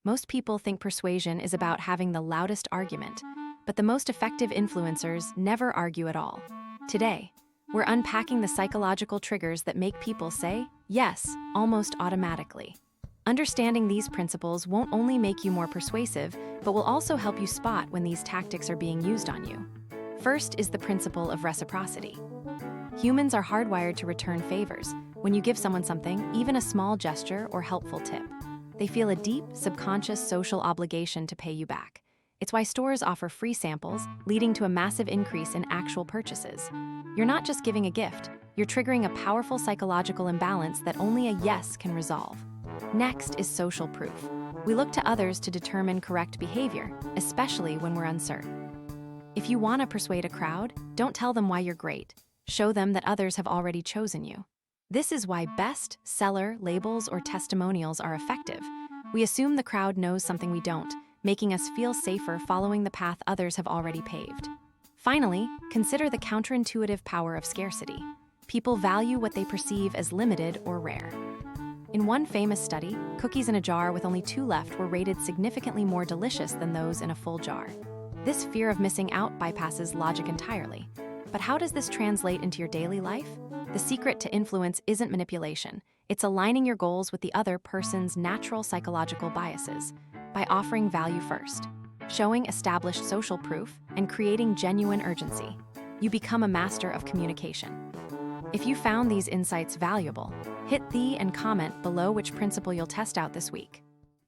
Most people think persuasion is about having the loudest argument, but the most effective influencers never argue at all. Today, we're unpacking the psychological triggers that make people say yes almost automatically. Understanding these principles won't only make you more persuasive, but will also help you spot when these tactics are being used on you. First is the principle of reciprocity. Humans are hardwired to return favors. When you give someone something, even a small gesture or helpful tip, they feel a deep, subconscious social obligation to pay you back. It's why stores offer free samples, leading to a massive increase in actual purchases. You're not just giving a gift, you're triggering a powerful psychological imbalance that only a yes can resolve. Next is social proof. We look to others to determine correct behavior, especially when we're uncertain. If you want to persuade a crowd, don't tell them why you're great. Show them that others have already chosen you. This is why best-seller labels or testimonials are effective. We assume the crowd knows something we don't, making us feel safer following the path others have already paved. Finally, consider the counterintuitive power of scarcity. People value what they perceive as limited or rare. In one famous study, cookies in a jar with only 2 left were rated significantly more delicious than those in a full jar. This fear of missing out bypasses logic entirely. But how does this translate into your daily life? The secret to influence isn't manipulation. It's aligning your goals with the other person's natural psychological biases by offering value first, showing established social proof, and creating genuine urgency. You become a master of communication. If you found these insights valuable, hit the and comment below which principle you'll test out this week.